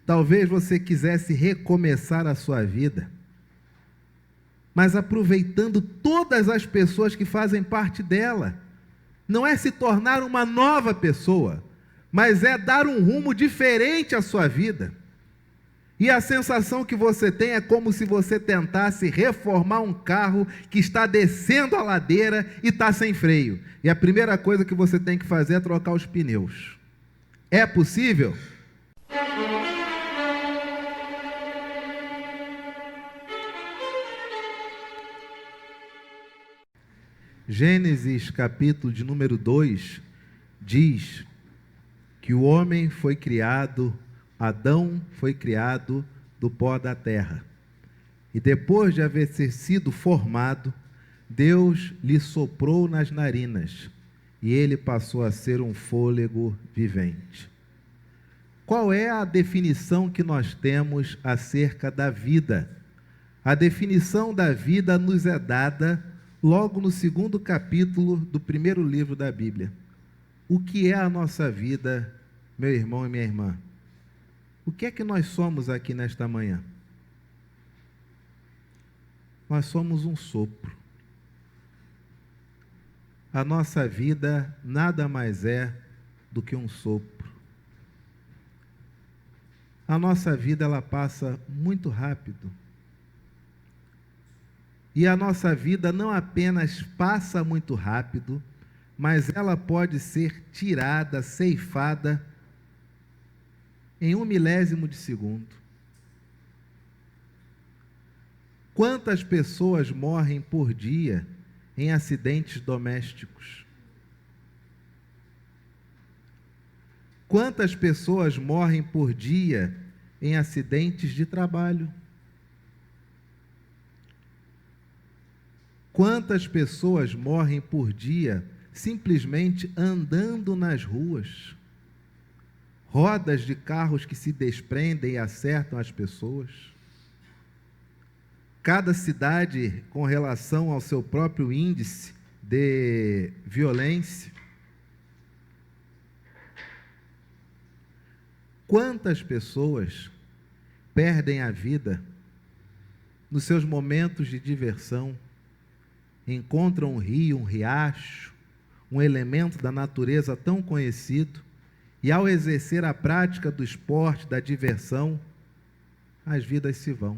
Talvez você quisesse recomeçar a sua vida, mas aproveitando todas as pessoas que fazem parte dela. Não é se tornar uma nova pessoa, mas é dar um rumo diferente à sua vida. E a sensação que você tem é como se você tentasse reformar um carro que está descendo a ladeira e está sem freio. E a primeira coisa que você tem que fazer é trocar os pneus. É possível? Gênesis capítulo de número 2 diz que o homem foi criado, Adão foi criado do pó da terra. E depois de haver sido formado, Deus lhe soprou nas narinas e ele passou a ser um fôlego vivente. Qual é a definição que nós temos acerca da vida? A definição da vida nos é dada logo no 2º capítulo do 1º livro da Bíblia. O que é a nossa vida, meu irmão e minha irmã? O que é que nós somos aqui nesta manhã? Nós somos um sopro. A nossa vida nada mais é do que um sopro. A nossa vida, ela passa muito rápido. E a nossa vida não apenas passa muito rápido, mas ela pode ser tirada, ceifada em 1/1000 de segundo. Quantas pessoas morrem por dia em acidentes domésticos? Quantas pessoas morrem por dia em acidentes de trabalho? Quantas pessoas morrem por dia simplesmente andando nas ruas? Rodas de carros que se desprendem e acertam as pessoas. Cada cidade com relação ao seu próprio índice de violência. Quantas pessoas perdem a vida nos seus momentos de diversão? Encontram um rio, um riacho, um elemento da natureza tão conhecido, e ao exercer a prática do esporte, da diversão, as vidas se vão.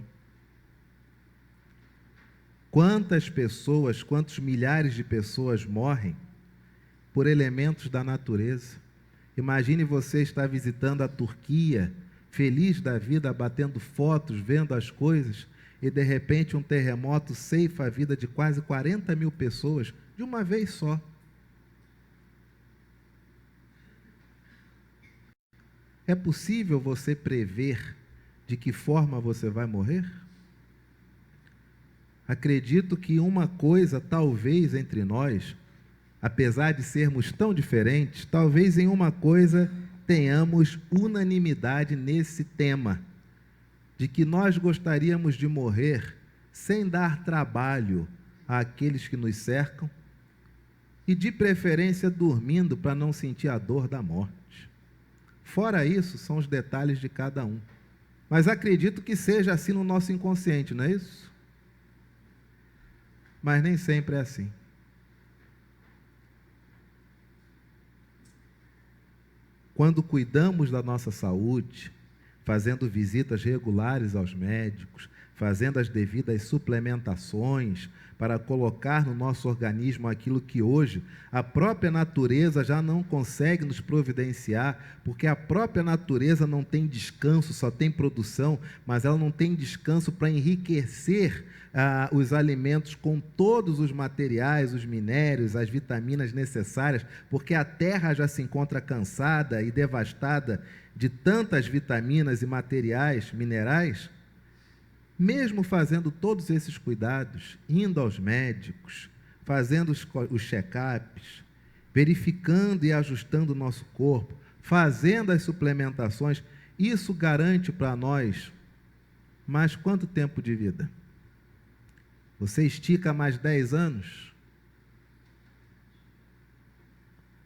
Quantas pessoas, quantos milhares de pessoas morrem por elementos da natureza? Imagine você estar visitando a Turquia, feliz da vida, batendo fotos, vendo as coisas, e de repente um terremoto ceifa a vida de quase 40.000 pessoas de uma vez só. É possível você prever de que forma você vai morrer? Acredito que uma coisa, talvez entre nós, apesar de sermos tão diferentes, talvez em uma coisa tenhamos unanimidade nesse tema, de que nós gostaríamos de morrer sem dar trabalho àqueles que nos cercam e, de preferência, dormindo para não sentir a dor da morte. Fora isso, são os detalhes de cada um. Mas acredito que seja assim no nosso inconsciente, não é isso? Mas nem sempre é assim. Quando cuidamos da nossa saúde, fazendo visitas regulares aos médicos, fazendo as devidas suplementações para colocar no nosso organismo aquilo que hoje a própria natureza já não consegue nos providenciar, porque a própria natureza não tem descanso, só tem produção, mas ela não tem descanso para enriquecer os alimentos com todos os materiais, os minérios, as vitaminas necessárias, porque a terra já se encontra cansada e devastada de tantas vitaminas e materiais, minerais. Mesmo fazendo todos esses cuidados, indo aos médicos, fazendo os check-ups, verificando e ajustando o nosso corpo, fazendo as suplementações, isso garante para nós mais quanto tempo de vida? Você estica mais 10 anos?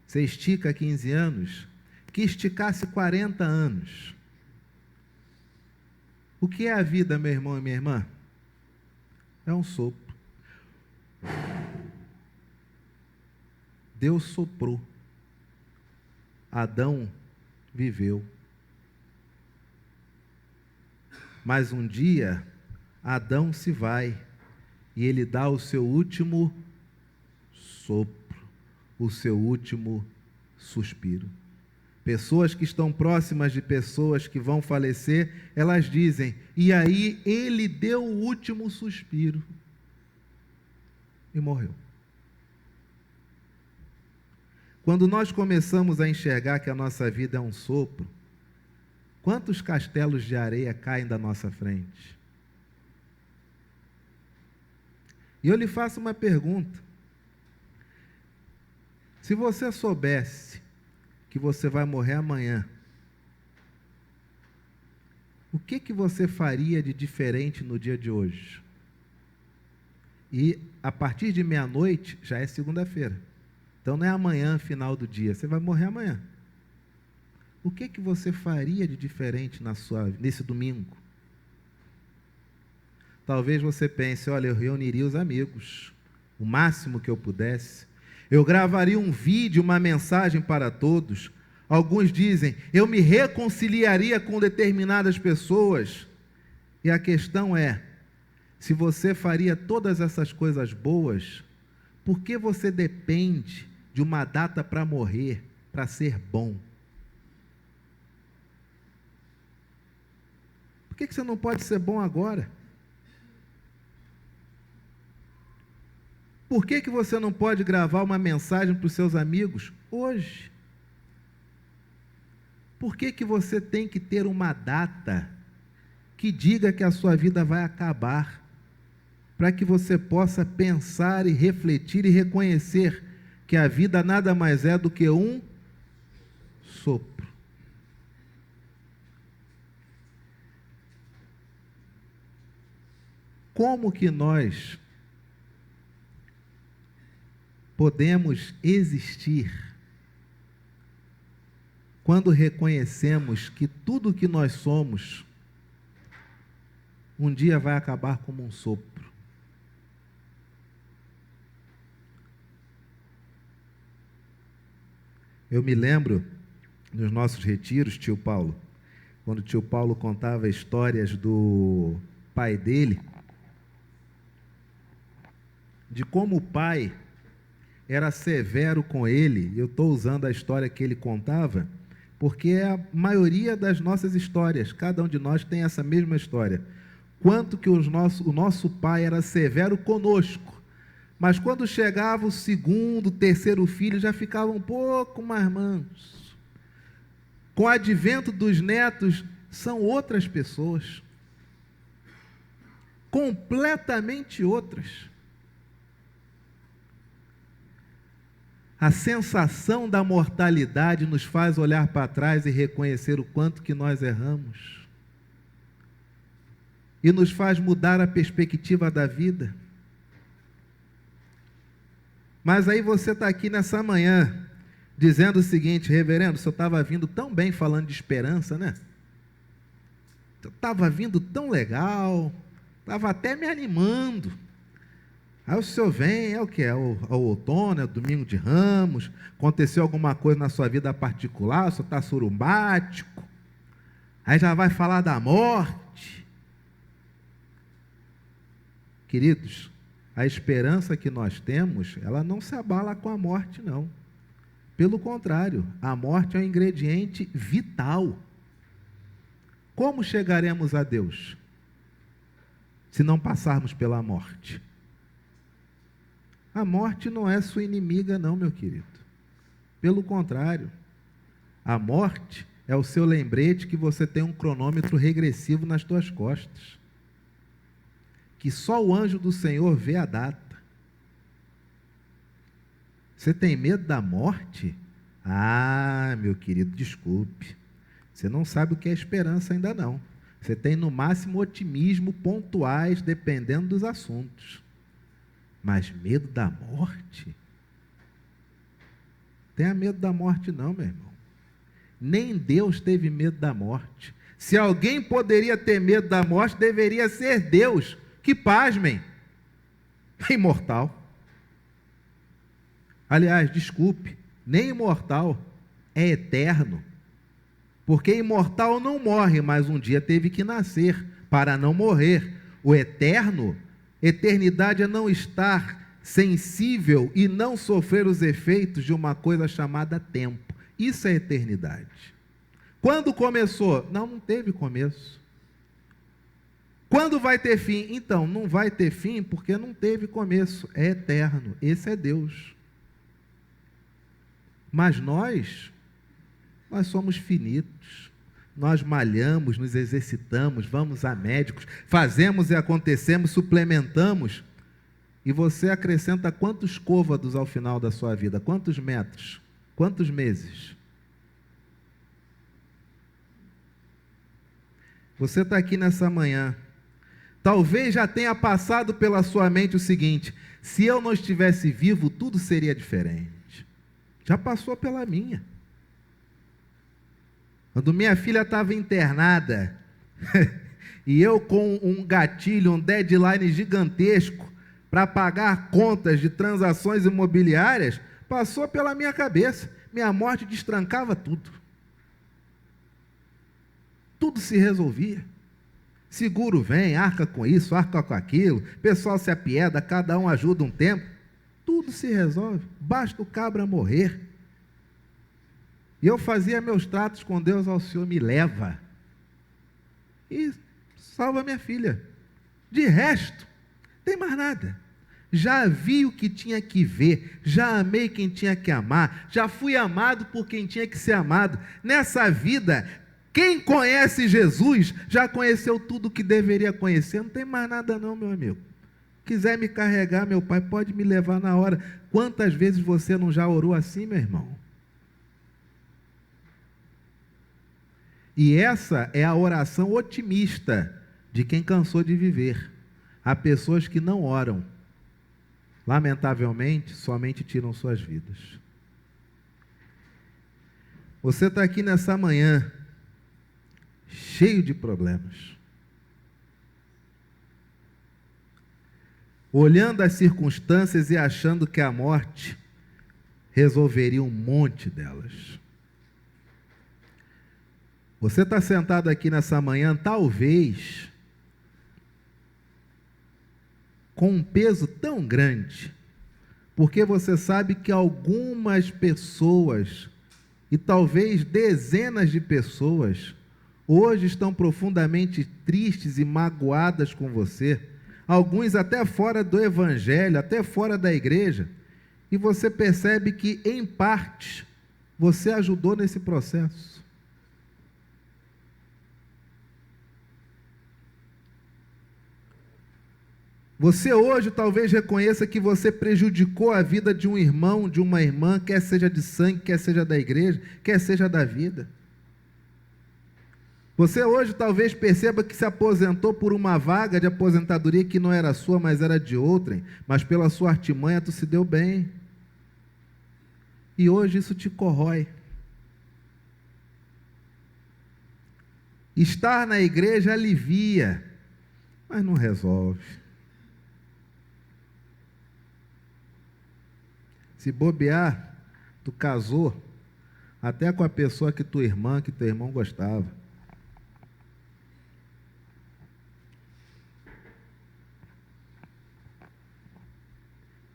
Você estica 15 anos? Que esticasse 40 anos. O que é a vida, meu irmão e minha irmã? É um sopro. Deus soprou. Adão viveu. Mas um dia, Adão se vai e ele dá o seu último sopro, o seu último suspiro. Pessoas que estão próximas de pessoas que vão falecer, elas dizem, e aí ele deu o último suspiro e morreu. Quando nós começamos a enxergar que a nossa vida é um sopro, quantos castelos de areia caem da nossa frente? E eu lhe faço uma pergunta. Se você soubesse que você vai morrer amanhã, o que você faria de diferente no dia de hoje? E a partir de meia-noite já é segunda-feira. Então não é amanhã, final do dia, você vai morrer amanhã. O que você faria de diferente nesse domingo? Talvez você pense, olha, eu reuniria os amigos, o máximo que eu pudesse. Eu gravaria um vídeo, uma mensagem para todos. Alguns dizem, eu me reconciliaria com determinadas pessoas. E a questão é, se você faria todas essas coisas boas, por que você depende de uma data para morrer, para ser bom? Por que você não pode ser bom agora? Por que você não pode gravar uma mensagem para os seus amigos hoje? Por que você tem que ter uma data que diga que a sua vida vai acabar, para que você possa pensar e refletir e reconhecer que a vida nada mais é do que um sopro? Como que nós podemos existir quando reconhecemos que tudo o que nós somos um dia vai acabar como um sopro? Eu me lembro nos nossos retiros, tio Paulo, quando o tio Paulo contava histórias do pai dele, de como o pai era severo com ele. Eu estou usando a história que ele contava, porque é a maioria das nossas histórias, cada um de nós tem essa mesma história. Quanto que o nosso pai era severo conosco, mas quando chegava o segundo, terceiro filho, já ficava um pouco mais manso. Com o advento dos netos, são outras pessoas, completamente outras. A sensação da mortalidade nos faz olhar para trás e reconhecer o quanto que nós erramos. E nos faz mudar a perspectiva da vida. Mas aí você está aqui nessa manhã, dizendo o seguinte, reverendo, o senhor estava vindo tão bem falando de esperança, né? Estava vindo tão legal, estava até me animando. Aí o senhor vem, é o que? É o outono, é o domingo de Ramos, aconteceu alguma coisa na sua vida particular, o senhor está surumbático, aí já vai falar da morte. Queridos, a esperança que nós temos, ela não se abala com a morte, não. Pelo contrário, a morte é um ingrediente vital. Como chegaremos a Deus se não passarmos pela morte? A morte não é sua inimiga, não, meu querido. Pelo contrário, a morte é o seu lembrete que você tem um cronômetro regressivo nas tuas costas, que só o anjo do Senhor vê a data. Você tem medo da morte? Ah, meu querido, desculpe. Você não sabe o que é esperança ainda não. Você tem no máximo otimismo pontuais, dependendo dos assuntos. Mas medo da morte? Tenha medo da morte não, meu irmão. Nem Deus teve medo da morte. Se alguém poderia ter medo da morte, deveria ser Deus, que, pasmem, é imortal. Aliás, desculpe, nem imortal, é eterno. Porque imortal não morre, mas um dia teve que nascer para não morrer. O eterno, eternidade é não estar sensível e não sofrer os efeitos de uma coisa chamada tempo. Isso é eternidade. Quando começou? Não teve começo. Quando vai ter fim? Então, não vai ter fim porque não teve começo. É eterno. Esse é Deus. Mas nós somos finitos. Nós malhamos, nos exercitamos, vamos a médicos, fazemos e acontecemos, suplementamos. E você acrescenta quantos côvados ao final da sua vida? Quantos metros? Quantos meses? Você está aqui nessa manhã. Talvez já tenha passado pela sua mente o seguinte: se eu não estivesse vivo, tudo seria diferente. Já passou pela minha. Quando minha filha estava internada, e eu com um gatilho, um deadline gigantesco, para pagar contas de transações imobiliárias, passou pela minha cabeça. Minha morte destrancava tudo. Tudo se resolvia. Seguro vem, arca com isso, arca com aquilo, pessoal se apieda, cada um ajuda um tempo. Tudo se resolve, basta o cabra morrer. E eu fazia meus tratos com Deus: ao Senhor me leva e salva minha filha. De resto, não tem mais nada. Já vi o que tinha que ver, já amei quem tinha que amar, já fui amado por quem tinha que ser amado. Nessa vida, quem conhece Jesus já conheceu tudo o que deveria conhecer. Não tem mais nada não, meu amigo. Quiser me carregar, meu pai, pode me levar na hora. Quantas vezes você não já orou assim, meu irmão? E essa é a oração otimista de quem cansou de viver. Há pessoas que não oram. Lamentavelmente, somente tiram suas vidas. Você está aqui nessa manhã, cheio de problemas. Olhando as circunstâncias e achando que a morte resolveria um monte delas. Você está sentado aqui nessa manhã, talvez, com um peso tão grande, porque você sabe que algumas pessoas, e talvez dezenas de pessoas, hoje estão profundamente tristes e magoadas com você, alguns até fora do evangelho, até fora da igreja, e você percebe que, em parte, você ajudou nesse processo. Você hoje talvez reconheça que você prejudicou a vida de um irmão, de uma irmã, quer seja de sangue, quer seja da igreja, quer seja da vida. Você hoje talvez perceba que se aposentou por uma vaga de aposentadoria que não era sua, mas era de outrem, mas pela sua artimanha tu se deu bem. E hoje isso te corrói. Estar na igreja alivia, mas não resolve. Se bobear, tu casou até com a pessoa que tua irmã, que teu irmão gostava.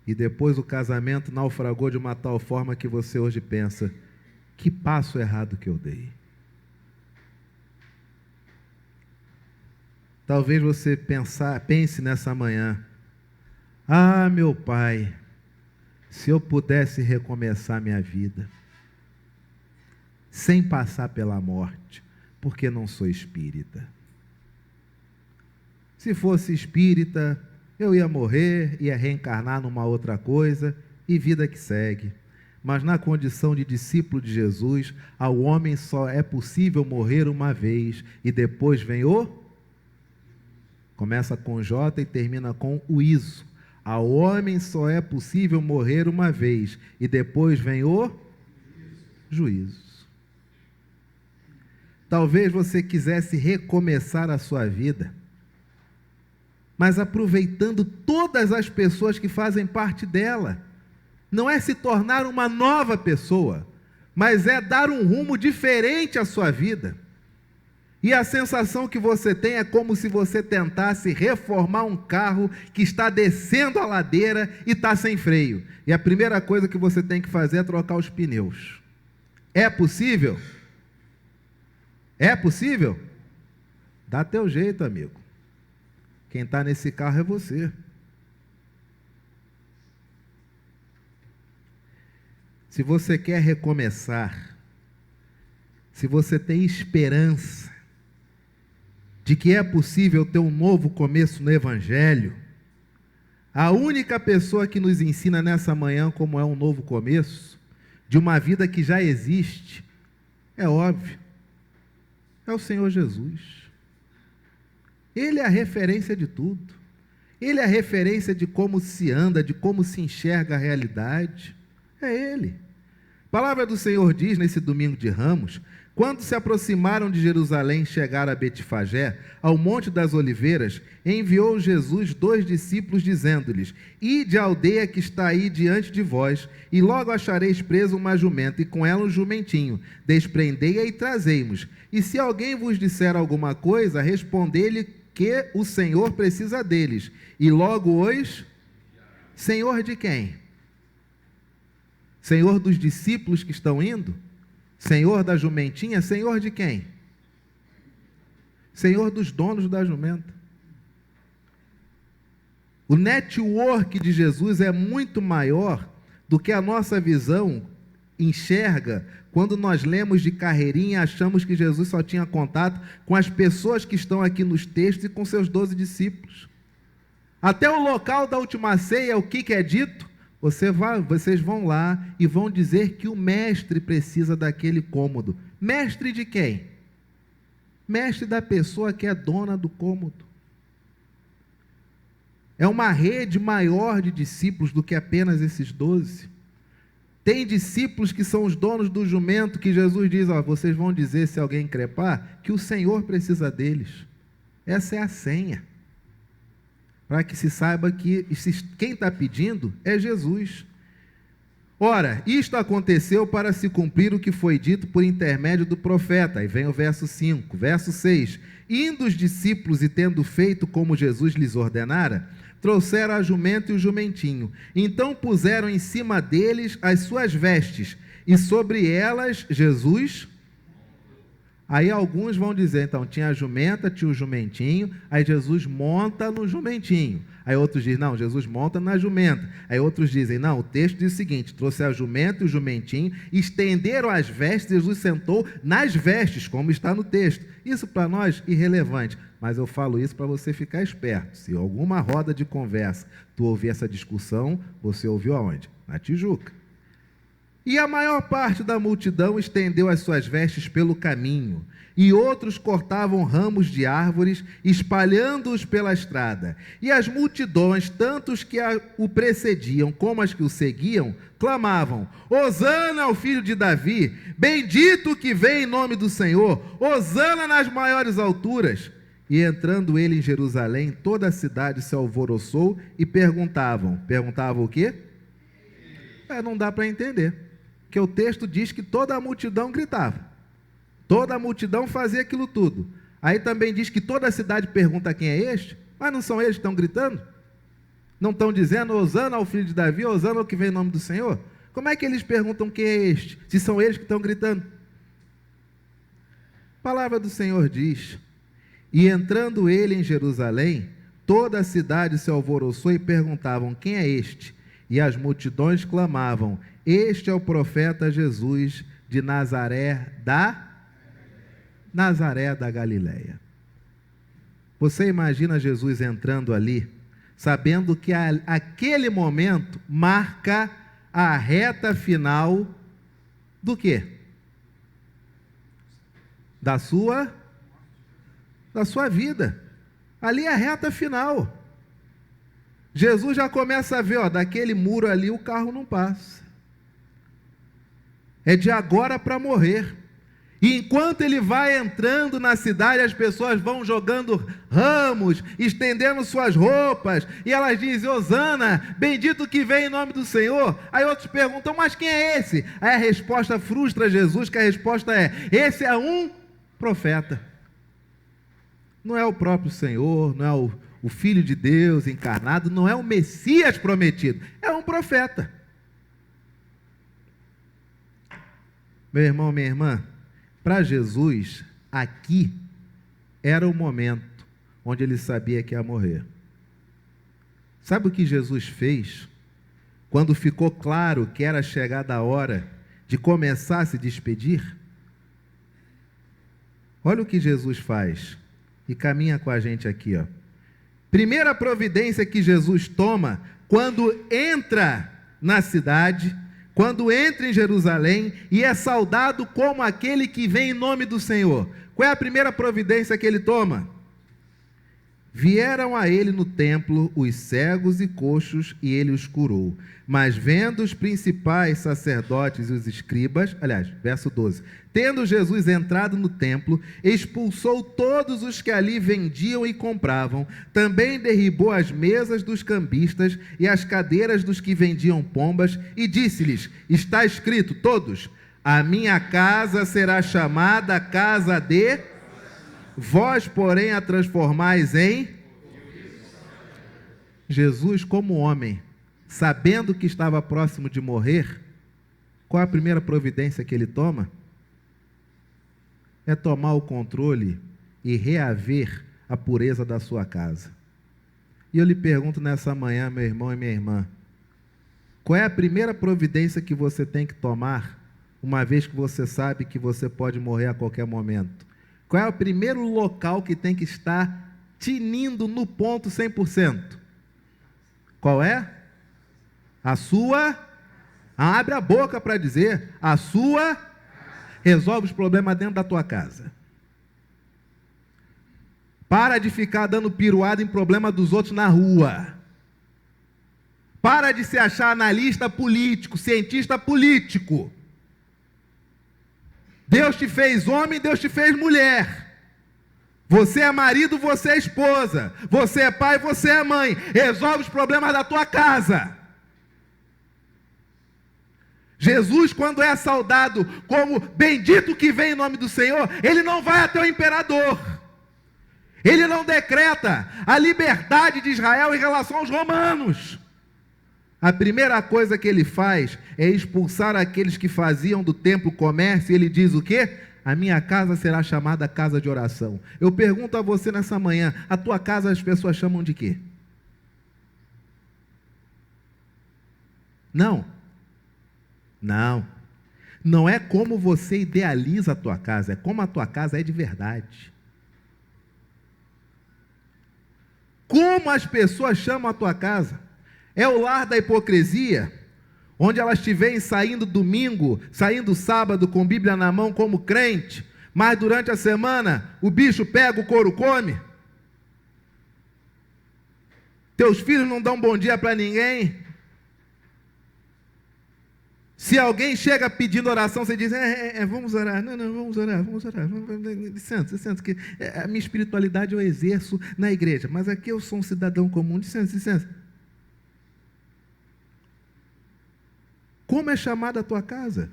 E depois o casamento naufragou de uma tal forma que você hoje pensa: que passo errado que eu dei. Talvez você pense nessa manhã: ah, meu pai, se eu pudesse recomeçar minha vida, sem passar pela morte, porque não sou espírita. Se fosse espírita, eu ia morrer, ia reencarnar numa outra coisa, e vida que segue. Mas na condição de discípulo de Jesus, ao homem só é possível morrer uma vez, e depois vem o... Começa com J e termina com o ISO. Ao homem só é possível morrer uma vez, e depois vem o juízo. Talvez você quisesse recomeçar a sua vida, mas aproveitando todas as pessoas que fazem parte dela. Não é se tornar uma nova pessoa, mas é dar um rumo diferente à sua vida. E a sensação que você tem é como se você tentasse reformar um carro que está descendo a ladeira e está sem freio. E a primeira coisa que você tem que fazer é trocar os pneus. É possível? É possível? Dá teu jeito, amigo. Quem está nesse carro é você. Se você quer recomeçar, se você tem esperança de que é possível ter um novo começo no Evangelho, a única pessoa que nos ensina nessa manhã como é um novo começo, de uma vida que já existe, é óbvio, é o Senhor Jesus. Ele é a referência de tudo. Ele é a referência de como se anda, de como se enxerga a realidade. É Ele. A palavra do Senhor diz nesse domingo de Ramos: quando se aproximaram de Jerusalém, chegaram a Betfagé, ao Monte das Oliveiras, enviou Jesus 2 discípulos, dizendo-lhes: ide à aldeia que está aí diante de vós, e logo achareis preso uma jumenta, e com ela um jumentinho. Desprendei-a e trazei-mos. E se alguém vos disser alguma coisa, respondei-lhe que o Senhor precisa deles. E logo os... Senhor de quem? Senhor dos discípulos que estão indo? Senhor da jumentinha? Senhor de quem? Senhor dos donos da jumenta. O network de Jesus é muito maior do que a nossa visão enxerga quando nós lemos de carreirinha e achamos que Jesus só tinha contato com as pessoas que estão aqui nos textos e com seus 12 discípulos. Até o local da última ceia, o que é dito? Vocês vão lá e vão dizer que o mestre precisa daquele cômodo. Mestre de quem? Mestre da pessoa que é dona do cômodo. É uma rede maior de discípulos do que apenas esses 12. Tem discípulos que são os donos do jumento, que Jesus diz: vocês vão dizer, se alguém crepar, que o Senhor precisa deles. Essa é a senha. Para que se saiba que quem está pedindo é Jesus. Ora, isto aconteceu para se cumprir o que foi dito por intermédio do profeta. Aí vem o verso 5, verso 6. Indo os discípulos e tendo feito como Jesus lhes ordenara, trouxeram a jumenta e o jumentinho. Então puseram em cima deles as suas vestes, e sobre elas Jesus... Aí alguns vão dizer, então, tinha a jumenta, tinha o jumentinho, aí Jesus monta no jumentinho. Aí outros dizem, não, Jesus monta na jumenta. Aí outros dizem, não, o texto diz o seguinte: trouxe a jumenta e o jumentinho, estenderam as vestes, Jesus sentou nas vestes, como está no texto. Isso para nós, irrelevante, mas eu falo isso para você ficar esperto. Se alguma roda de conversa tu ouvir essa discussão, você ouviu aonde? Na Tijuca. E a maior parte da multidão estendeu as suas vestes pelo caminho, e outros cortavam ramos de árvores, espalhando-os pela estrada. E as multidões, tanto os que o precediam como as que o seguiam, clamavam: Hosana ao filho de Davi, bendito o que vem em nome do Senhor, Hosana nas maiores alturas. E entrando ele em Jerusalém, toda a cidade se alvoroçou e perguntavam o quê? Não dá para entender. Que o texto diz que toda a multidão gritava, toda a multidão fazia aquilo tudo. Aí também diz que toda a cidade pergunta quem é este, mas não são eles que estão gritando? Não estão dizendo Hosana ao filho de Davi, Hosana ao que vem em nome do Senhor? Como é que eles perguntam quem é este, se são eles que estão gritando? A palavra do Senhor diz: e entrando ele em Jerusalém, toda a cidade se alvoroçou e perguntavam quem é este? E as multidões clamavam: este é o profeta Jesus de Nazaré da Galileia. Você imagina Jesus entrando ali, sabendo que aquele momento marca a reta final do quê? Da sua vida. Ali é a reta final. Jesus já começa a ver, daquele muro ali o carro não passa. É de agora para morrer. E enquanto ele vai entrando na cidade, as pessoas vão jogando ramos, estendendo suas roupas, e elas dizem: Hosana, bendito que vem em nome do Senhor. Aí outros perguntam: mas quem é esse? Aí a resposta frustra Jesus, que a resposta é: esse é um profeta. Não é o próprio Senhor, não é o Filho de Deus encarnado, não é o Messias prometido, é um profeta. Meu irmão, minha irmã, para Jesus, aqui era o momento onde ele sabia que ia morrer. Sabe o que Jesus fez? Quando ficou claro que era chegada a hora de começar a se despedir? Olha o que Jesus faz e caminha com a gente aqui, ó. Primeira providência que Jesus toma quando entra na cidade, quando entra em Jerusalém e é saudado como aquele que vem em nome do Senhor. Qual é a primeira providência que ele toma? Vieram a ele no templo os cegos e coxos e ele os curou. Mas vendo os principais sacerdotes e os escribas, aliás, verso 12, tendo Jesus entrado no templo, expulsou todos os que ali vendiam e compravam, também derribou as mesas dos cambistas e as cadeiras dos que vendiam pombas, e disse-lhes: está escrito, todos, a minha casa será chamada casa de... vós, porém, a transformais em... Jesus, como homem, sabendo que estava próximo de morrer, qual a primeira providência que ele toma? É tomar o controle e reaver a pureza da sua casa. E eu lhe pergunto nessa manhã, meu irmão e minha irmã, qual é a primeira providência que você tem que tomar, uma vez que você sabe que você pode morrer a qualquer momento? Qual é o primeiro local que tem que estar tinindo no ponto 100%? Qual é? A sua... abre a boca para dizer, a sua... resolve os problemas dentro da tua casa. Para de ficar dando piruada em problema dos outros na rua. Para de se achar analista político, cientista político. Deus te fez homem, Deus te fez mulher. Você é marido, você é esposa. Você é pai, você é mãe. Resolve os problemas da tua casa. Jesus, quando é saudado como bendito que vem em nome do Senhor, ele não vai até o imperador. Ele não decreta a liberdade de Israel em relação aos romanos. A primeira coisa que ele faz é expulsar aqueles que faziam do templo comércio, e ele diz o quê? A minha casa será chamada casa de oração. Eu pergunto a você nessa manhã, a tua casa as pessoas chamam de quê? Não. Não é como você idealiza a tua casa, é como a tua casa é de verdade. Como as pessoas chamam a tua casa? É o lar da hipocrisia, onde elas te veem saindo domingo, saindo sábado com Bíblia na mão como crente, mas durante a semana o bicho pega, o couro come? Teus filhos não dão bom dia para ninguém? Se alguém chega pedindo oração, você diz, vamos orar. Não, vamos orar. Licença, que a minha espiritualidade eu exerço na igreja, mas aqui eu sou um cidadão comum, licença. Como é chamada a tua casa?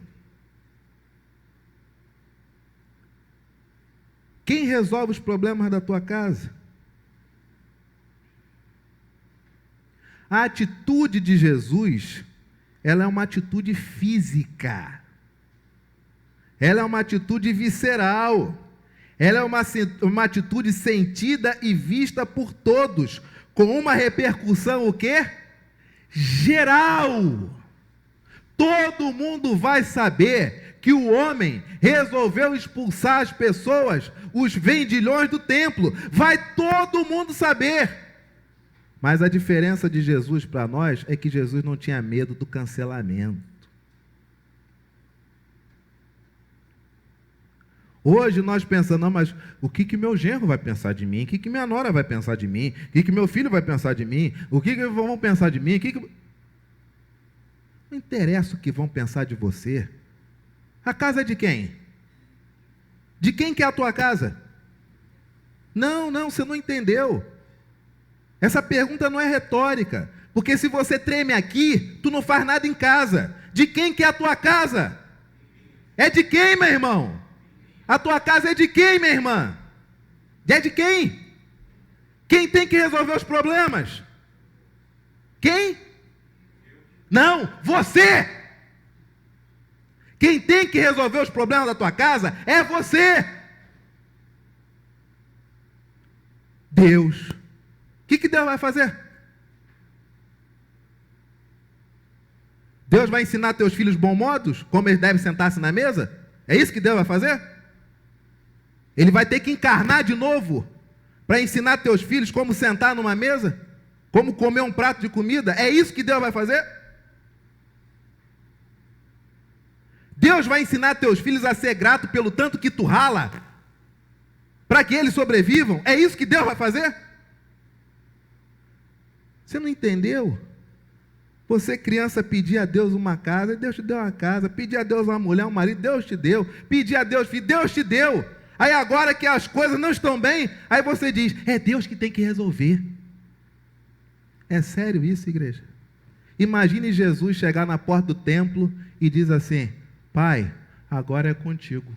Quem resolve os problemas da tua casa? A atitude de Jesus, ela é uma atitude física. Ela é uma atitude visceral. Ela é uma atitude sentida e vista por todos, com uma repercussão o quê? Geral. Todo mundo vai saber que o homem resolveu expulsar as pessoas, os vendilhões do templo. Vai todo mundo saber. Mas a diferença de Jesus para nós é que Jesus não tinha medo do cancelamento. Hoje nós pensamos, não, mas o que meu genro vai pensar de mim? O que minha nora vai pensar de mim? O que meu filho vai pensar de mim? O que vão pensar de mim? Não interessa o que vão pensar de você. A casa é de quem? De quem que é a tua casa? Não, você não entendeu. Essa pergunta não é retórica, porque se você treme aqui, tu não faz nada em casa. De quem que é a tua casa? É de quem, meu irmão? A tua casa é de quem, minha irmã? É de quem? Quem tem que resolver os problemas? Quem? Não, você! Quem tem que resolver os problemas da tua casa é você! Deus. O que Deus vai fazer? Deus vai ensinar teus filhos bons modos? Como eles devem sentar-se na mesa? É isso que Deus vai fazer? Ele vai ter que encarnar de novo para ensinar teus filhos como sentar numa mesa? Como comer um prato de comida? É isso que Deus vai fazer? Deus vai ensinar teus filhos a ser grato pelo tanto que tu rala, para que eles sobrevivam? É isso que Deus vai fazer? Você não entendeu? Você, criança, pedir a Deus uma casa, Deus te deu uma casa. Pedir a Deus uma mulher, um marido, Deus te deu. Pedir a Deus filho, Deus te deu. Aí agora que as coisas não estão bem, aí você diz, é Deus que tem que resolver. É sério isso, igreja? Imagine Jesus chegar na porta do templo e diz assim, Pai, agora é contigo.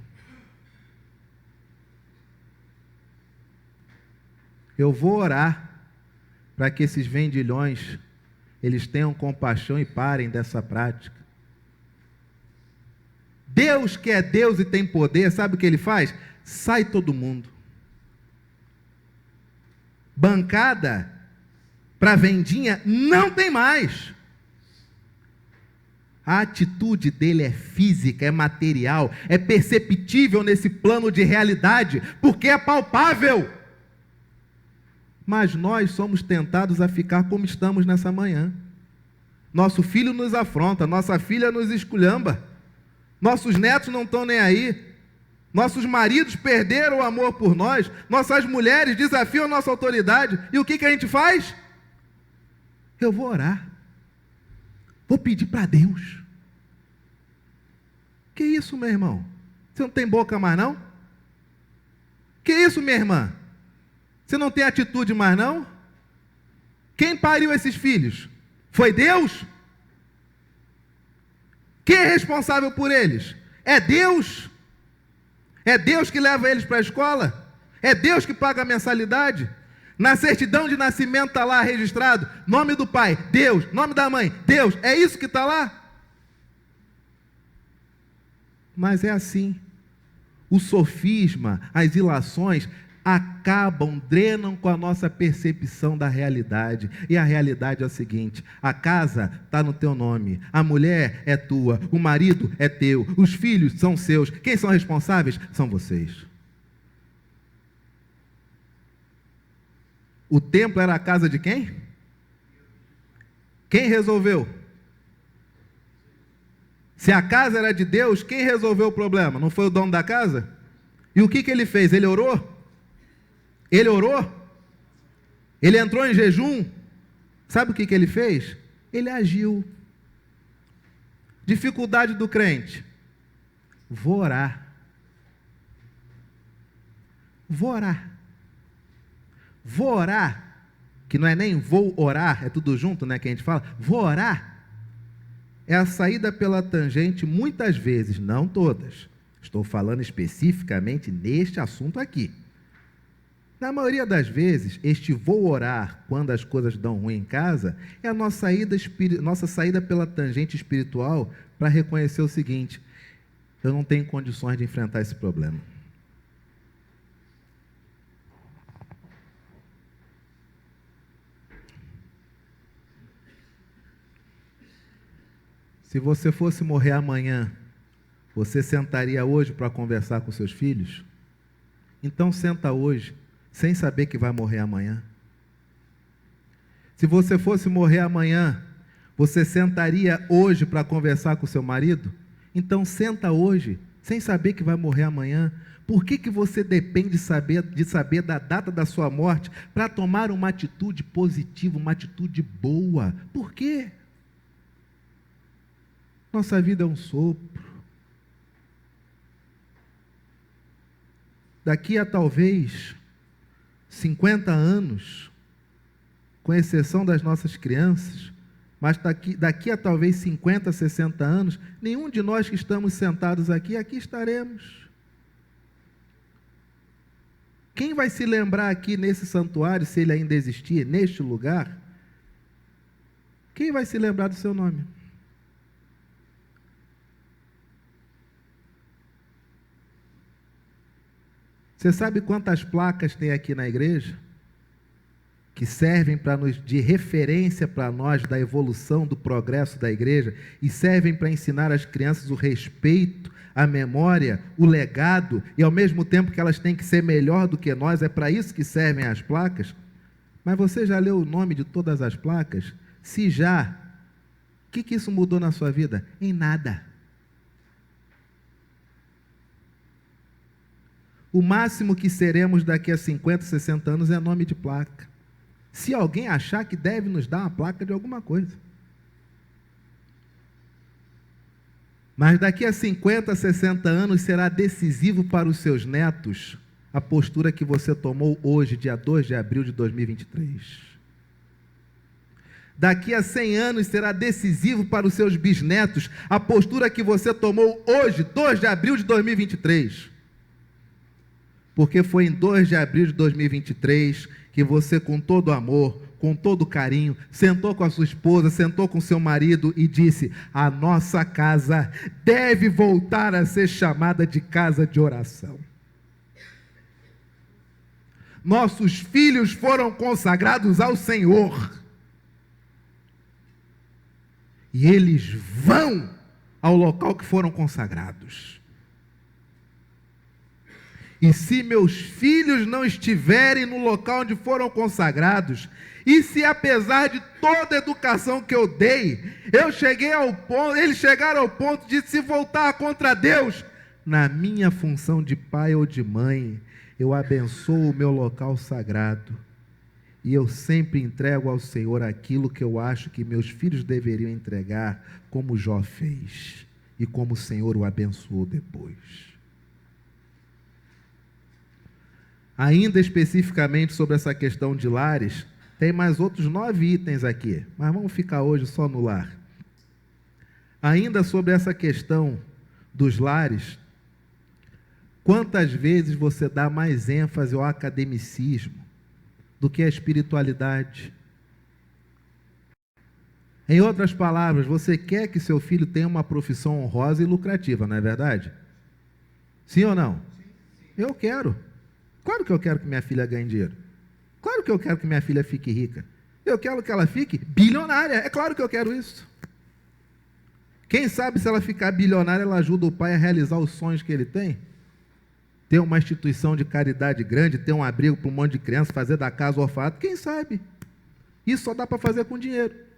Eu vou orar para que esses vendilhões, eles tenham compaixão e parem dessa prática. Deus que é Deus e tem poder, sabe o que Ele faz? Sai todo mundo. Bancada para vendinha não tem mais. A atitude dele é física, é material, é perceptível nesse plano de realidade, porque é palpável. Mas nós somos tentados a ficar como estamos nessa manhã. Nosso filho nos afronta, nossa filha nos esculhamba, nossos netos não estão nem aí, nossos maridos perderam o amor por nós, nossas mulheres desafiam a nossa autoridade, e o que a gente faz? Eu vou orar, vou pedir para Deus. Que isso, meu irmão? Você não tem boca mais não? Que isso, minha irmã? Você não tem atitude mais não? Quem pariu esses filhos? Foi Deus? Quem é responsável por eles? É Deus? É Deus que leva eles para a escola? É Deus que paga a mensalidade? Na certidão de nascimento está lá registrado, nome do pai, Deus, nome da mãe, Deus, é isso que está lá? Mas é assim, o sofisma, as ilações, acabam, drenam com a nossa percepção da realidade, e a realidade é a seguinte, a casa está no teu nome, a mulher é tua, o marido é teu, os filhos são seus, quem são responsáveis? São vocês. O templo era a casa de quem? Quem resolveu? Se a casa era de Deus, quem resolveu o problema? Não foi o dono da casa? E o que ele fez? Ele orou? Ele orou? Ele entrou em jejum? Sabe o que ele fez? Ele agiu. Dificuldade do crente. Vou orar. Vou orar. Vou orar, que não é nem vou orar, é tudo junto, né, que a gente fala. Vou orar. É a saída pela tangente muitas vezes, não todas. Estou falando especificamente neste assunto aqui. Na maioria das vezes, este vou orar quando as coisas dão ruim em casa, é a nossa saída pela tangente espiritual para reconhecer o seguinte, eu não tenho condições de enfrentar esse problema. Se você fosse morrer amanhã, você sentaria hoje para conversar com seus filhos? Então senta hoje, sem saber que vai morrer amanhã. Se você fosse morrer amanhã, você sentaria hoje para conversar com seu marido? Então senta hoje, sem saber que vai morrer amanhã. Por que você depende de saber da data da sua morte para tomar uma atitude positiva, uma atitude boa? Por quê? Nossa vida é um sopro. daqui a talvez 50 anos, com exceção das nossas crianças, mas daqui a talvez 50, 60 anos, nenhum de nós que estamos sentados aqui estaremos. Quem vai se lembrar aqui nesse santuário, se ele ainda existir, neste lugar? Quem vai se lembrar do seu nome? Você sabe quantas placas tem aqui na igreja? Que servem de referência para nós da evolução, do progresso da igreja, e servem para ensinar às crianças o respeito, a memória, o legado, e ao mesmo tempo que elas têm que ser melhor do que nós, é para isso que servem as placas. Mas você já leu o nome de todas as placas? Se já, o que isso mudou na sua vida? Em nada. O máximo que seremos daqui a 50, 60 anos é nome de placa. Se alguém achar que deve nos dar uma placa de alguma coisa. Mas daqui a 50, 60 anos será decisivo para os seus netos a postura que você tomou hoje, dia 2 de abril de 2023. Daqui a 100 anos será decisivo para os seus bisnetos a postura que você tomou hoje, 2 de abril de 2023. Porque foi em 2 de abril de 2023 que você, com todo amor, com todo carinho, sentou com a sua esposa, sentou com seu marido e disse: a nossa casa deve voltar a ser chamada de casa de oração. Nossos filhos foram consagrados ao Senhor. E eles vão ao local que foram consagrados. E se meus filhos não estiverem no local onde foram consagrados, e se apesar de toda a educação que eu dei, eles chegaram ao ponto de se voltar contra Deus, na minha função de pai ou de mãe, eu abençoo o meu local sagrado, e eu sempre entrego ao Senhor aquilo que eu acho que meus filhos deveriam entregar, como Jó fez, e como o Senhor o abençoou depois. Ainda especificamente sobre essa questão de lares, tem mais outros 9 itens aqui, mas vamos ficar hoje só no lar. Ainda sobre essa questão dos lares, quantas vezes você dá mais ênfase ao academicismo do que à espiritualidade? Em outras palavras, você quer que seu filho tenha uma profissão honrosa e lucrativa, não é verdade? Sim ou não? Eu quero. Claro que eu quero que minha filha ganhe dinheiro. Claro que eu quero que minha filha fique rica. Eu quero que ela fique bilionária. É claro que eu quero isso. Quem sabe se ela ficar bilionária, ela ajuda o pai a realizar os sonhos que ele tem? Ter uma instituição de caridade grande, ter um abrigo para um monte de criança, fazer da casa orfanato. Quem sabe? Isso só dá para fazer com dinheiro.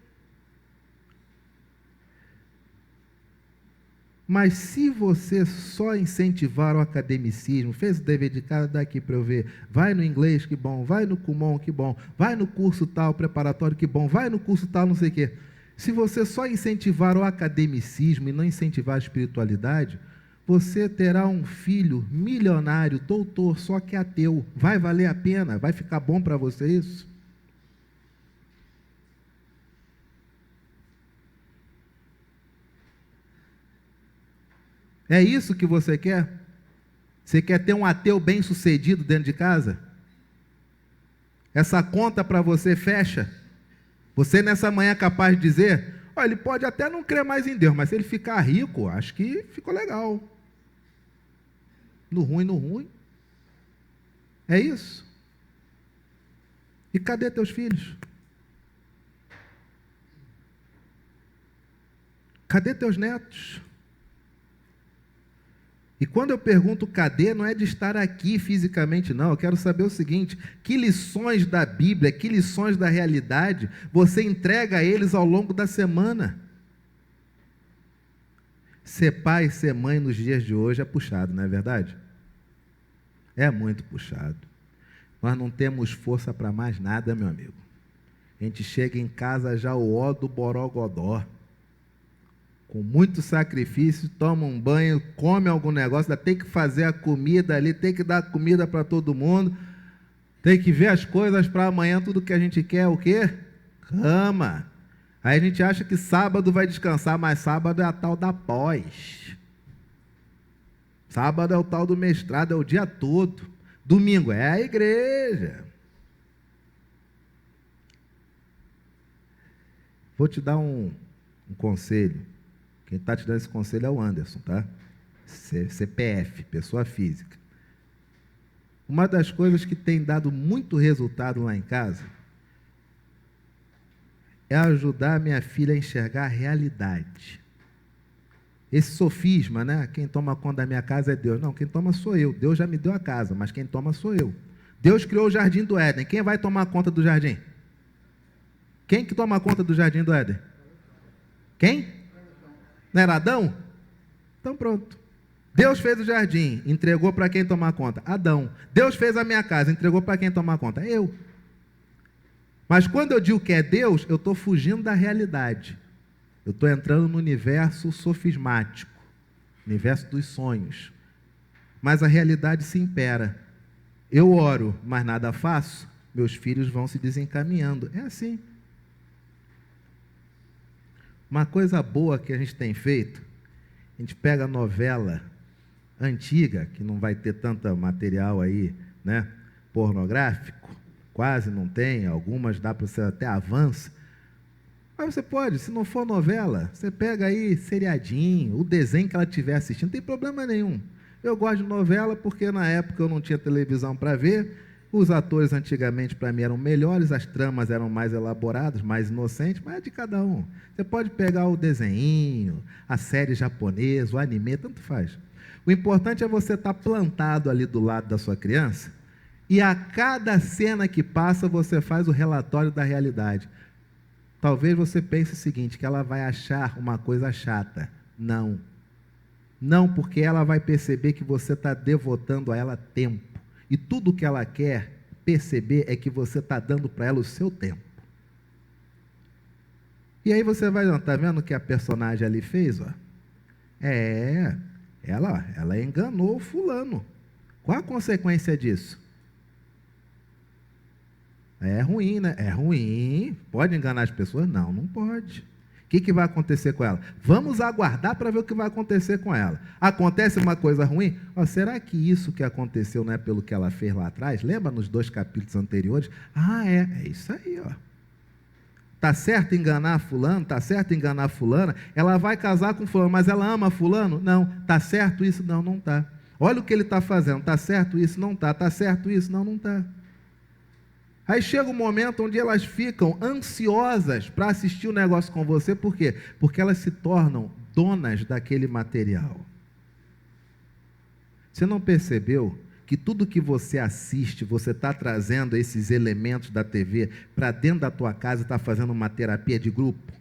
Mas se você só incentivar o academicismo, fez o dever de casa, daqui para eu ver, vai no inglês, que bom, vai no Kumon, que bom, vai no curso tal, preparatório, que bom, vai no curso tal, não sei o quê. Se você só incentivar o academicismo e não incentivar a espiritualidade, você terá um filho milionário, doutor, só que ateu. Vai valer a pena? Vai ficar bom para você isso? É isso que você quer? Você quer ter um ateu bem-sucedido dentro de casa? Essa conta para você fecha? Você nessa manhã é capaz de dizer, olha, ele pode até não crer mais em Deus, mas se ele ficar rico, acho que ficou legal. No ruim. É isso. E cadê teus filhos? Cadê teus netos? E quando eu pergunto cadê, não é de estar aqui fisicamente, não. Eu quero saber o seguinte: que lições da Bíblia, que lições da realidade você entrega a eles ao longo da semana? Ser pai, ser mãe nos dias de hoje é puxado, não é verdade? É muito puxado. Nós não temos força para mais nada, meu amigo. A gente chega em casa já o ó do borogodó. com muito sacrifício, toma um banho, come algum negócio, ainda tem que fazer a comida ali, tem que dar comida para todo mundo, tem que ver as coisas para amanhã, tudo que a gente quer, o quê? Cama. Aí a gente acha que sábado vai descansar, mas sábado é a tal da pós. Sábado é o tal do mestrado, é o dia todo. Domingo é a igreja. Vou te dar um conselho. Quem está te dando esse conselho é o Anderson, tá? CPF, pessoa física. Uma das coisas que tem dado muito resultado lá em casa é ajudar a minha filha a enxergar a realidade. Esse sofisma, né? Quem toma conta da minha casa é Deus. Não, quem toma sou eu. Deus já me deu a casa, mas quem toma sou eu. Deus criou o jardim do Éden. Quem vai tomar conta do jardim? Quem que toma conta do jardim do Éden? Quem? Não era Adão? Então pronto. Deus fez o jardim, entregou para quem tomar conta? Adão. Deus fez a minha casa, entregou para quem tomar conta? Eu. Mas quando eu digo que é Deus, eu estou fugindo da realidade. Eu estou entrando no universo sofismático, universo dos sonhos. Mas a realidade se impera. Eu oro, mas nada faço, meus filhos vão se desencaminhando. É assim. Uma coisa boa que a gente tem feito, a gente pega a novela antiga, que não vai ter tanto material aí, né, pornográfico, quase não tem, algumas dá para você até avança, mas você pode, se não for novela, você pega aí seriadinho, o desenho que ela estiver assistindo, não tem problema nenhum. Eu gosto de novela porque na época eu não tinha televisão para ver, os atores antigamente para mim eram melhores, as tramas eram mais elaboradas, mais inocentes, mas é de cada um. Você pode pegar o desenho, a série japonesa, o anime, tanto faz. O importante é você estar plantado ali do lado da sua criança e a cada cena que passa você faz o relatório da realidade. Talvez você pense o seguinte, que ela vai achar uma coisa chata. Não. Não, porque ela vai perceber que você está devotando a ela tempo. E tudo que ela quer perceber é que você está dando para ela o seu tempo. E aí você vai, está vendo o que a personagem ali fez? Ó? Ela enganou o fulano. Qual a consequência disso? É ruim, né? É ruim. Pode enganar as pessoas? Não, não pode. O que vai acontecer com ela? Vamos aguardar para ver o que vai acontecer com ela. Acontece uma coisa ruim? Ó, será que isso que aconteceu não é pelo que ela fez lá atrás? Lembra nos 2 capítulos anteriores? É isso aí, ó. Tá certo enganar fulano? Tá certo enganar fulana? Ela vai casar com fulano, mas ela ama fulano? Não. Tá certo isso? Não, não tá. Olha o que ele está fazendo. Tá certo isso? Não tá. Tá certo isso? Não, não tá. Aí chega um momento onde elas ficam ansiosas para assistir o negócio com você, por quê? Porque elas se tornam donas daquele material. Você não percebeu que tudo que você assiste, você está trazendo esses elementos da TV para dentro da tua casa e está fazendo uma terapia de grupo?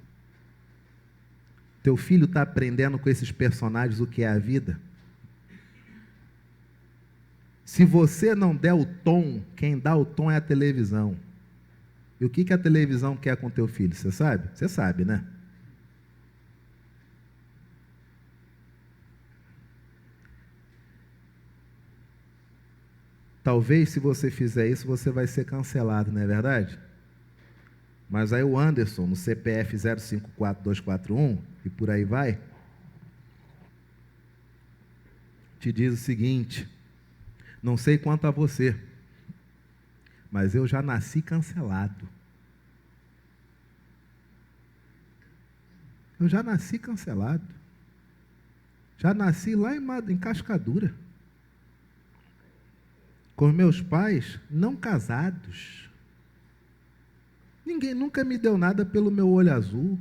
Teu filho está aprendendo com esses personagens o que é a vida? Se você não der o tom, quem dá o tom é a televisão. E o que a televisão quer com teu filho? Você sabe? Você sabe, né? Talvez, se você fizer isso, você vai ser cancelado, não é verdade? Mas aí o Anderson, no CPF 054241, e por aí vai, te diz o seguinte: não sei quanto a você, mas eu já nasci cancelado. Eu já nasci cancelado. Já nasci lá em Cascadura. Com meus pais não casados. Ninguém nunca me deu nada pelo meu olho azul,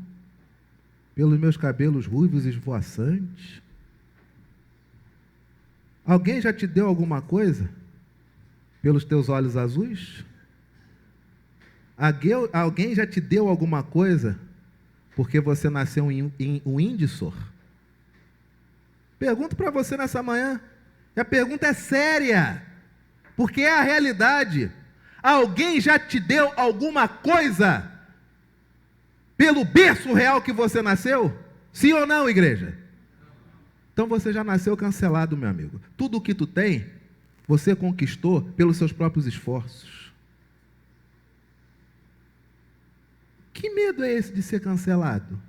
pelos meus cabelos ruivos e esvoaçantes. Alguém já te deu alguma coisa pelos teus olhos azuis? Alguém já te deu alguma coisa porque você nasceu em Windsor? Pergunto para você nessa manhã. E a pergunta é séria, porque é a realidade. Alguém já te deu alguma coisa pelo berço real que você nasceu? Sim ou não, igreja? Então você já nasceu cancelado, meu amigo. Tudo o que tu tem, você conquistou pelos seus próprios esforços. Que medo é esse de ser cancelado?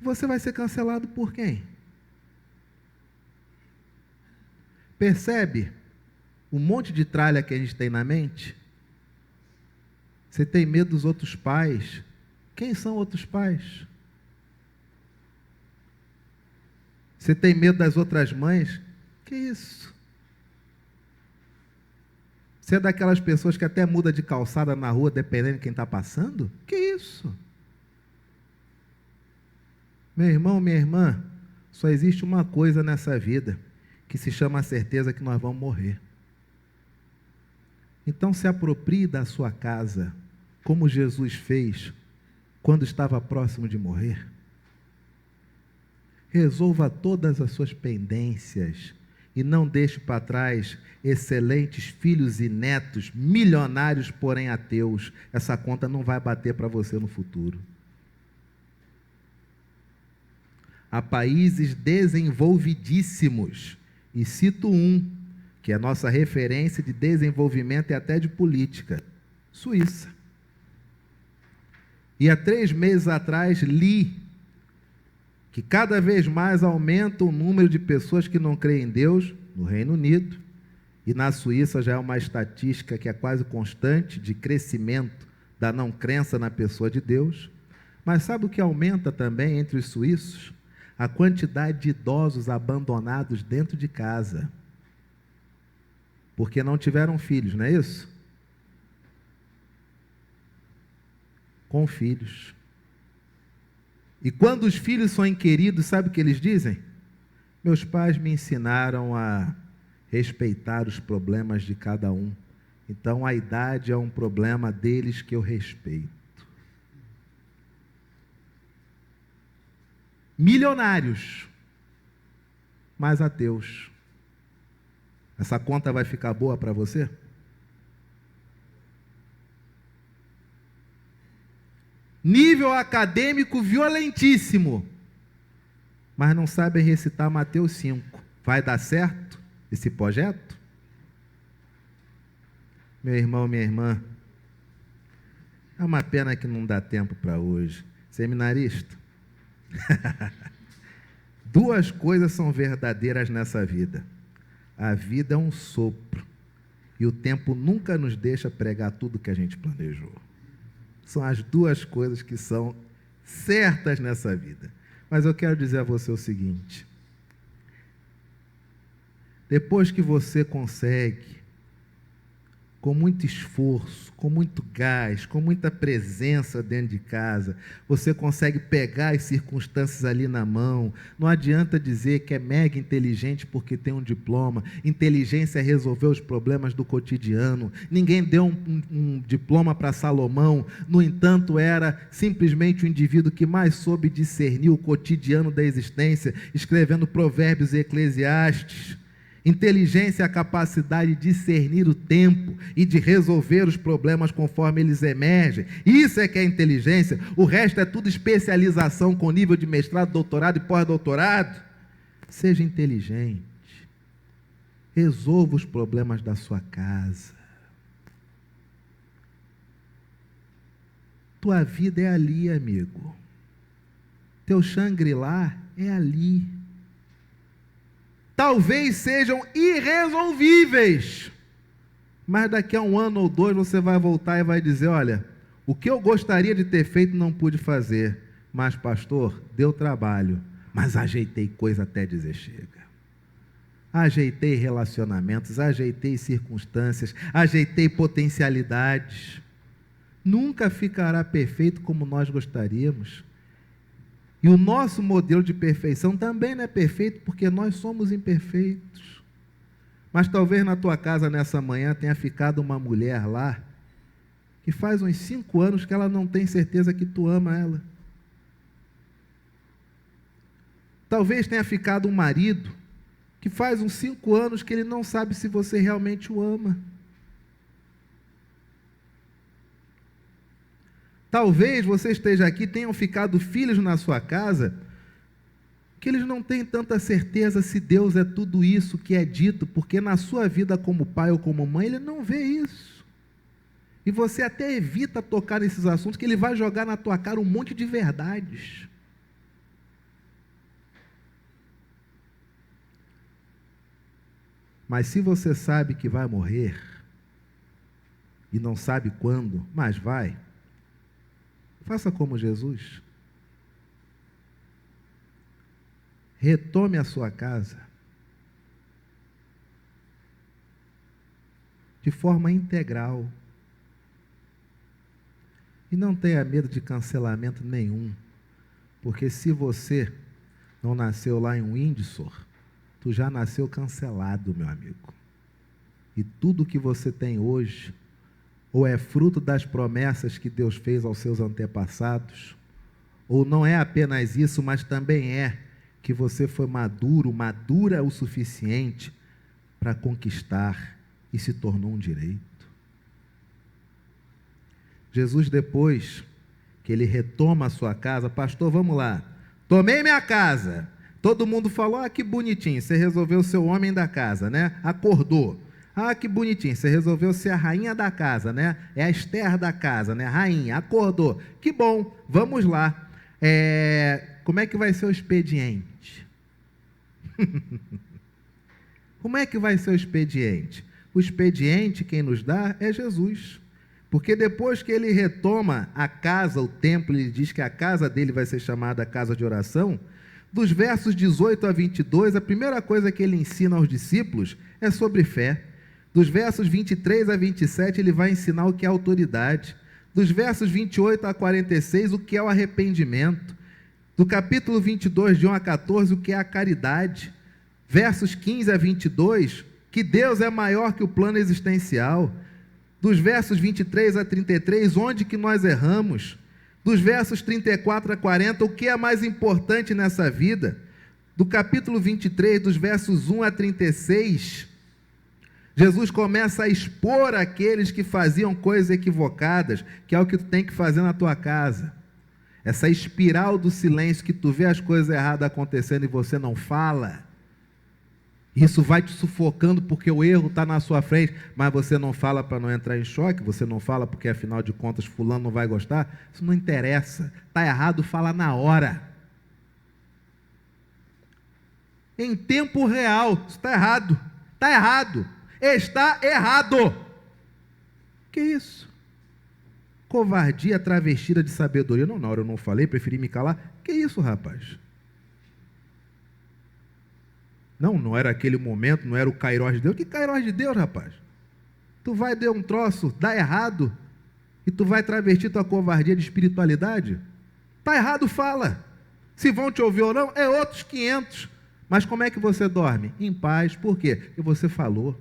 Você vai ser cancelado por quem? Percebe o monte de tralha que a gente tem na mente? Você tem medo dos outros pais. Quem são outros pais? Você tem medo das outras mães? Que isso? Você é daquelas pessoas que até muda de calçada na rua, dependendo de quem está passando? Que isso? Meu irmão, minha irmã, só existe uma coisa nessa vida, que se chama a certeza que nós vamos morrer. Então se aproprie da sua casa, como Jesus fez quando estava próximo de morrer. Resolva todas as suas pendências e não deixe para trás excelentes filhos e netos, milionários, porém ateus. Essa conta não vai bater para você no futuro. Há países desenvolvidíssimos, e cito um, que é nossa referência de desenvolvimento e até de política: Suíça. E há 3 meses atrás li que cada vez mais aumenta o número de pessoas que não creem em Deus no Reino Unido, e na Suíça já é uma estatística que é quase constante de crescimento da não crença na pessoa de Deus. Mas sabe o que aumenta também entre os suíços? A quantidade de idosos abandonados dentro de casa, porque não tiveram filhos, não é isso? Com filhos. E quando os filhos são inquiridos, sabe o que eles dizem? Meus pais me ensinaram a respeitar os problemas de cada um. Então a idade é um problema deles que eu respeito. Milionários, mas ateus. Essa conta vai ficar boa para você? Nível acadêmico violentíssimo, mas não sabem recitar Mateus 5. Vai dar certo esse projeto? Meu irmão, minha irmã, é uma pena que não dá tempo para hoje. Seminarista, 2 coisas são verdadeiras nessa vida. A vida é um sopro, e o tempo nunca nos deixa pregar tudo que a gente planejou. São as 2 coisas que são certas nessa vida. Mas eu quero dizer a você o seguinte: depois que você consegue, com muito esforço, com muito gás, com muita presença dentro de casa, você consegue pegar as circunstâncias ali na mão. Não adianta dizer que é mega inteligente porque tem um diploma. Inteligência é resolver os problemas do cotidiano. Ninguém deu um diploma para Salomão. No entanto, era simplesmente o indivíduo que mais soube discernir o cotidiano da existência, escrevendo Provérbios e Eclesiastes. Inteligência é a capacidade de discernir o tempo e de resolver os problemas conforme eles emergem. Isso é que é inteligência. O resto é tudo especialização com nível de mestrado, doutorado e pós-doutorado. Seja inteligente. Resolva os problemas da sua casa. Tua vida é ali, amigo. Teu Shangri-La é ali. Talvez sejam irresolvíveis, mas daqui a 1 ano ou 2 você vai voltar e vai dizer: olha, o que eu gostaria de ter feito não pude fazer, mas pastor, deu trabalho, mas ajeitei coisa até dizer chega. Ajeitei relacionamentos, ajeitei circunstâncias, ajeitei potencialidades. Nunca ficará perfeito como nós gostaríamos. E o nosso modelo de perfeição também não é perfeito, porque nós somos imperfeitos. Mas talvez na tua casa nessa manhã tenha ficado uma mulher lá, que faz uns 5 anos que ela não tem certeza que tu ama ela. Talvez tenha ficado um marido, que faz uns 5 anos que ele não sabe se você realmente o ama. Talvez você esteja aqui, tenham ficado filhos na sua casa, que eles não têm tanta certeza se Deus é tudo isso que é dito, porque na sua vida como pai ou como mãe, ele não vê isso. E você até evita tocar nesses assuntos, que ele vai jogar na tua cara um monte de verdades. Mas se você sabe que vai morrer, e não sabe quando, mas vai, faça como Jesus. Retome a sua casa de forma integral. E não tenha medo de cancelamento nenhum, porque se você não nasceu lá em Windsor, tu já nasceu cancelado, meu amigo. E tudo que você tem hoje, ou é fruto das promessas que Deus fez aos seus antepassados, ou não é apenas isso, mas também é que você foi madura o suficiente para conquistar e se tornou um direito. Jesus, depois que ele retoma a sua casa, pastor, vamos lá, tomei minha casa. Todo mundo falou, que bonitinho, você resolveu ser o homem da casa, né? Acordou. Que bonitinho, você resolveu ser a rainha da casa, né? É a Esther da casa, né? Rainha, acordou. Que bom, vamos lá. Como é que vai ser o expediente? Como é que vai ser o expediente? O expediente, quem nos dá, é Jesus. Porque depois que ele retoma a casa, o templo, ele diz que a casa dele vai ser chamada casa de oração, dos versos 18 a 22, a primeira coisa que ele ensina aos discípulos é sobre fé. Dos versos 23 a 27, ele vai ensinar o que é autoridade. Dos versos 28 a 46, o que é o arrependimento. Do capítulo 22, de 1 a 14, o que é a caridade. Versos 15 a 22, que Deus é maior que o plano existencial. Dos versos 23 a 33, onde que nós erramos. Dos versos 34 a 40, o que é mais importante nessa vida. Do capítulo 23, dos versos 1 a 36, Jesus começa a expor aqueles que faziam coisas equivocadas, que é o que tu tem que fazer na tua casa. Essa espiral do silêncio, que tu vê as coisas erradas acontecendo e você não fala. Isso vai te sufocando porque o erro está na sua frente, mas você não fala para não entrar em choque, você não fala porque afinal de contas fulano não vai gostar. Isso não interessa. Está errado, fala na hora. Em tempo real. Isso está errado. Está errado. Está errado. Que isso? Covardia travestida de sabedoria. Não, na hora eu não falei, preferi me calar. Que isso, rapaz? Não era aquele momento, não era o kairós de Deus. Que kairós de Deus, rapaz? Tu vai dar um troço, dá errado, e tu vai travestir tua covardia de espiritualidade? Tá errado, fala. Se vão te ouvir ou não, é outros 500. Mas como é que você dorme? Em paz. Por quê? Porque você falou.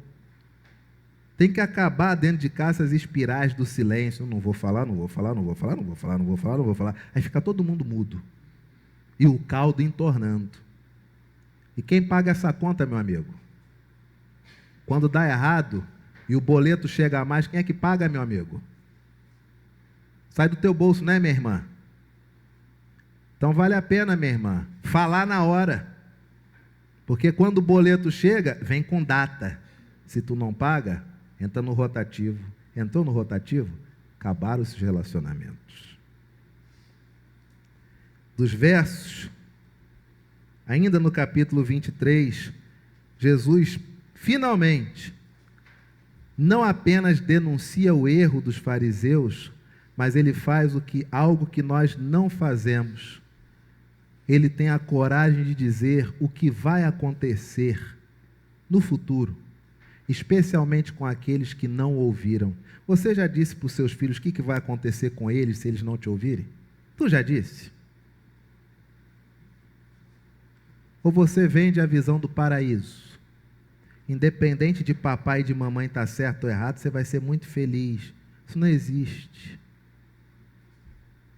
Tem que acabar dentro de casa as espirais do silêncio. Eu não vou falar, não vou falar, não vou falar, não vou falar, não vou falar, não vou falar. Aí fica todo mundo mudo. E o caldo entornando. E quem paga essa conta, meu amigo? Quando dá errado e o boleto chega a mais, quem é que paga, meu amigo? Sai do teu bolso, né, minha irmã? Então vale a pena, minha irmã, falar na hora. Porque quando o boleto chega, vem com data. Se tu não paga, entra no rotativo. Entrou no rotativo, acabaram esses relacionamentos. Dos versos, ainda no capítulo 23, Jesus finalmente não apenas denuncia o erro dos fariseus, mas ele faz algo que nós não fazemos. Ele tem a coragem de dizer o que vai acontecer no futuro, especialmente com aqueles que não ouviram. Você já disse para os seus filhos o que vai acontecer com eles se eles não te ouvirem? Tu já disse? Ou você vende a visão do paraíso? Independente de papai e de mamãe estar certo ou errado, você vai ser muito feliz. Isso não existe.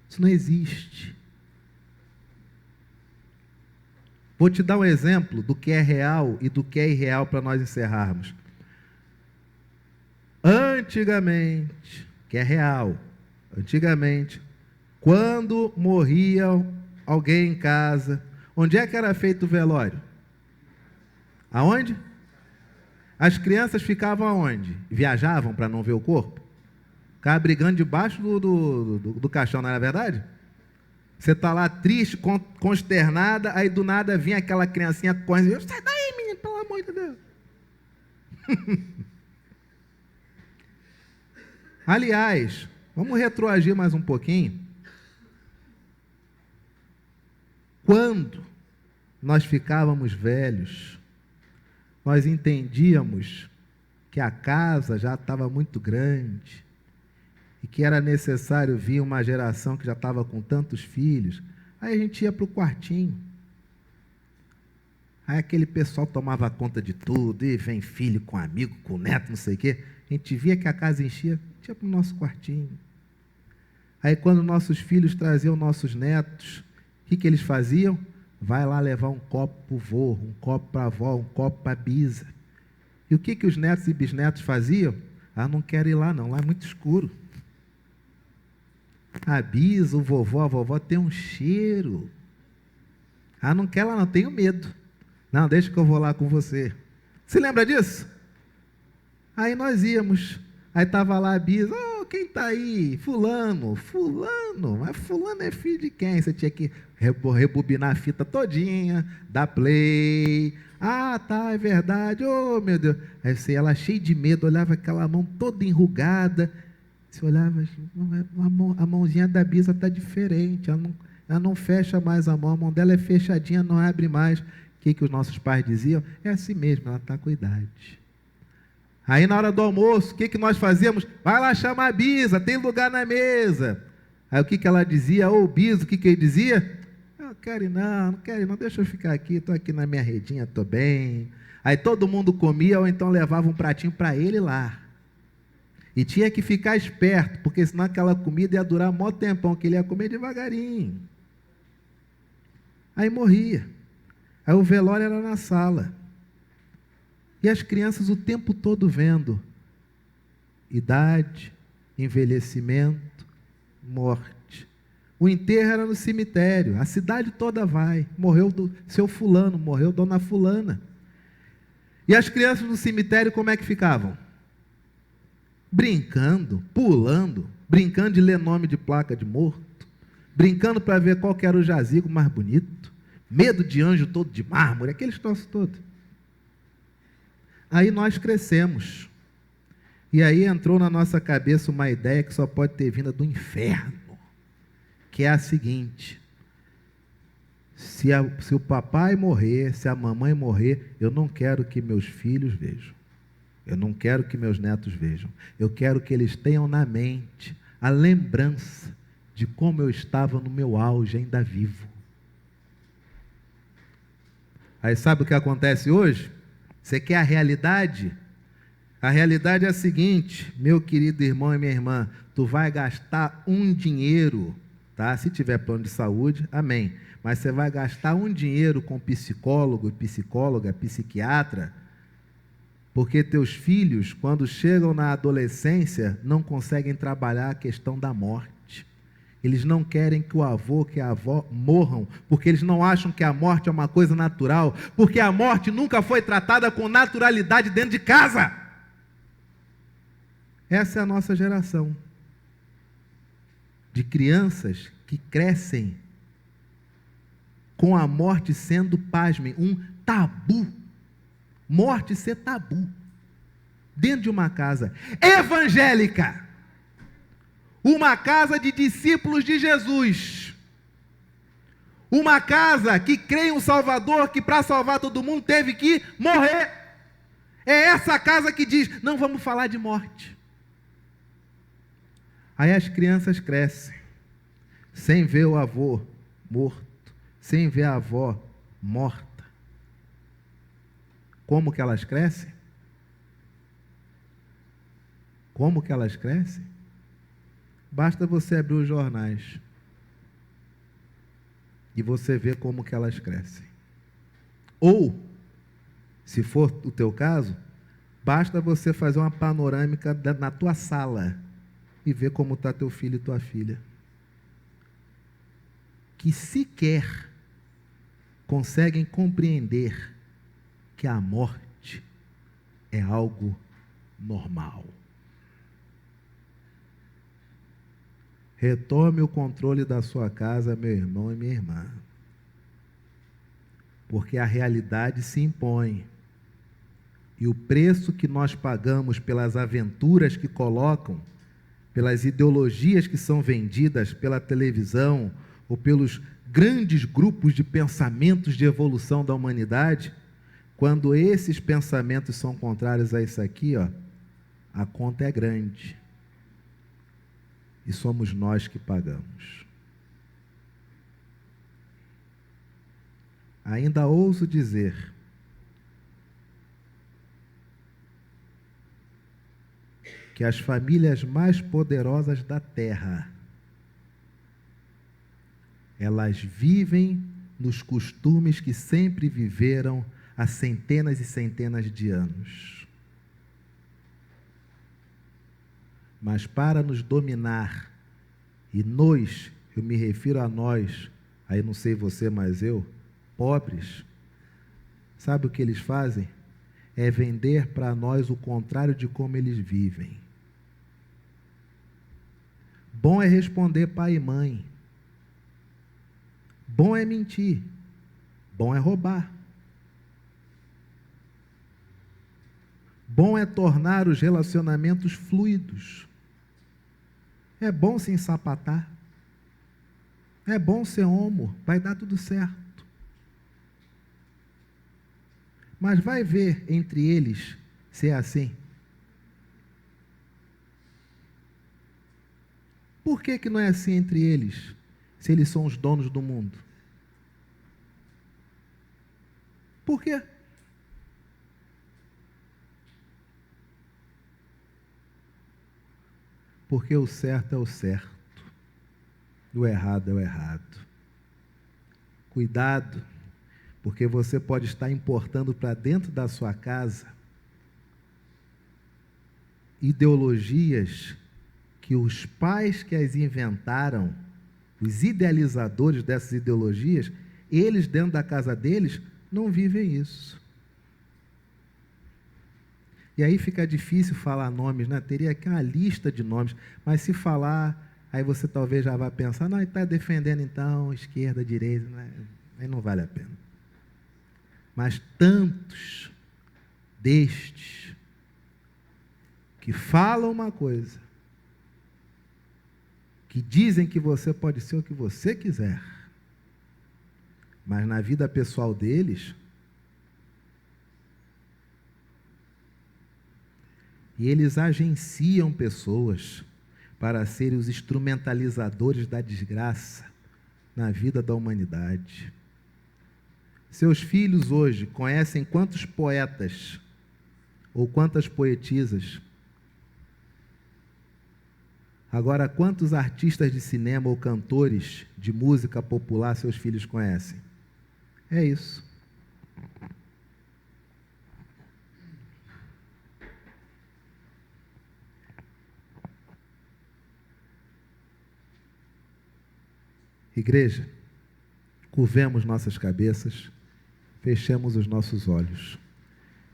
Isso não existe. Vou te dar um exemplo do que é real e do que é irreal para nós encerrarmos. Antigamente, que é real, antigamente, Quando morria alguém em casa, onde é que era feito o velório? Aonde? As crianças ficavam aonde? Viajavam para não ver o corpo? Ficavam brigando debaixo do caixão, não era verdade? Você está lá triste, consternada, aí do nada vinha aquela criancinha correndo, sai daí, menino, pelo amor de Deus. Aliás, vamos retroagir mais um pouquinho. Quando nós ficávamos velhos, nós entendíamos que a casa já estava muito grande e que era necessário vir uma geração que já estava com tantos filhos. Aí a gente ia para o quartinho. Aí aquele pessoal tomava conta de tudo, e vem filho com amigo, com neto, não sei o quê. A gente via que a casa enchia, a gente ia para o nosso quartinho. Aí quando nossos filhos traziam nossos netos, o que eles faziam? Vai lá levar um copo para o vô, um copo para a avó, um copo para a bisa. E o que os netos e bisnetos faziam? Ah, não quero ir lá não, lá é muito escuro. A bisa, o vovó, a vovó tem um cheiro. Ah, não quero lá não, tenho medo. Não, deixa que eu vou lá com você. Se lembra disso? Aí nós íamos. Aí estava lá a bisa, quem está aí? Fulano. Mas fulano é filho de quem? Você tinha que rebobinar a fita todinha, dar play. Ah, tá, é verdade. Oh, meu Deus. Aí você ia lá cheio de medo, olhava aquela mão toda enrugada. Você olhava, a mãozinha da bisa está diferente. Ela não fecha mais a mão dela é fechadinha, não abre mais. O que os nossos pais diziam? É assim mesmo, ela está com idade. Aí na hora do almoço, o que nós fazíamos? Vai lá chamar a bisa, tem lugar na mesa. Aí o que ela dizia? Ô bisa, o que ele dizia? Não quero ir não quero ir não, deixa eu ficar aqui, estou aqui na minha redinha, estou bem. Aí todo mundo comia, ou então levava um pratinho para ele lá. E tinha que ficar esperto, porque senão aquela comida ia durar mó tempão, que ele ia comer devagarinho. Aí morria. Aí o velório era na sala. E as crianças o tempo todo vendo idade, envelhecimento, morte. O enterro era no cemitério, a cidade toda vai. Morreu seu fulano, morreu dona fulana. E as crianças no cemitério como é que ficavam? Brincando, pulando, brincando de ler nome de placa de morto, brincando para ver qual que era o jazigo mais bonito, medo de anjo todo de mármore, aqueles troços todos. Aí nós crescemos, e aí entrou na nossa cabeça uma ideia que só pode ter vindo do inferno, que é a seguinte: se o papai morrer, se a mamãe morrer, eu não quero que meus filhos vejam, eu não quero que meus netos vejam, eu quero que eles tenham na mente a lembrança de como eu estava no meu auge, ainda vivo. Aí sabe o que acontece hoje? Você quer a realidade? A realidade é a seguinte, meu querido irmão e minha irmã, tu vai gastar um dinheiro, tá? Se tiver plano de saúde, amém. Mas você vai gastar um dinheiro com psicólogo, psicóloga, psiquiatra, porque teus filhos, quando chegam na adolescência, não conseguem trabalhar a questão da morte. Eles não querem que o avô, que a avó morram, porque eles não acham que a morte é uma coisa natural, porque a morte nunca foi tratada com naturalidade dentro de casa. Essa é a nossa geração de crianças que crescem com a morte sendo, pasmem, um tabu. Morte ser tabu. Dentro de uma casa evangélica. Uma casa de discípulos de Jesus. Uma casa que crê em um Salvador que para salvar todo mundo teve que morrer. É essa casa que diz, não vamos falar de morte. Aí as crianças crescem, sem ver o avô morto, sem ver a avó morta. Como que elas crescem? Como que elas crescem? Basta você abrir os jornais e você ver como que elas crescem. Ou, se for o teu caso, basta você fazer uma panorâmica na tua sala e ver como está teu filho e tua filha. que sequer conseguem compreender que a morte é algo normal. Retome o controle da sua casa, meu irmão e minha irmã, porque a realidade se impõe. E o preço que nós pagamos pelas aventuras que colocam, pelas ideologias que são vendidas pela televisão ou pelos grandes grupos de pensamentos de evolução da humanidade, quando esses pensamentos são contrários a isso aqui, a conta é grande. E somos nós que pagamos. Ainda ouso dizer que as famílias mais poderosas da Terra, elas vivem nos costumes que sempre viveram há centenas e centenas de anos. Mas para nos dominar, e nós, eu me refiro a nós, aí não sei você, mas eu, pobres, sabe o que eles fazem? É vender para nós o contrário de como eles vivem. Bom é responder pai e mãe. Bom é mentir. Bom é roubar. Bom é tornar os relacionamentos fluidos. É bom se ensapatar. É bom ser homo, vai dar tudo certo. Mas vai ver entre eles se é assim. Por que não é assim entre eles, se eles são os donos do mundo? Por quê? Porque o certo é o certo, e o errado é o errado. Cuidado, porque você pode estar importando para dentro da sua casa ideologias que os pais que as inventaram, os idealizadores dessas ideologias, eles dentro da casa deles não vivem isso. E aí fica difícil falar nomes, né? Teria aqui uma lista de nomes, mas se falar, aí você talvez já vai pensar, não, ele está defendendo então esquerda, direita, né? Aí não vale a pena. Mas tantos destes que falam uma coisa, que dizem que você pode ser o que você quiser, mas na vida pessoal deles, e eles agenciam pessoas para serem os instrumentalizadores da desgraça na vida da humanidade. Seus filhos hoje conhecem quantos poetas ou quantas poetisas? Agora, quantos artistas de cinema ou cantores de música popular seus filhos conhecem? É isso. Igreja, curvemos nossas cabeças, fechemos os nossos olhos.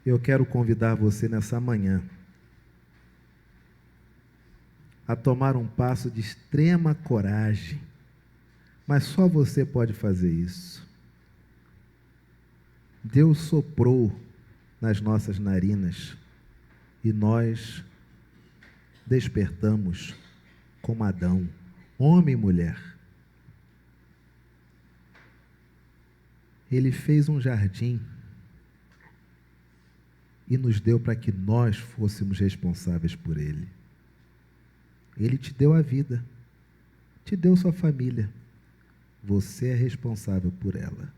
Eu quero convidar você nessa manhã a tomar um passo de extrema coragem, mas só você pode fazer isso. Deus soprou nas nossas narinas e nós despertamos como Adão, homem e mulher. Ele fez um jardim e nos deu para que nós fôssemos responsáveis por ele. Ele te deu a vida, te deu sua família. Você é responsável por ela.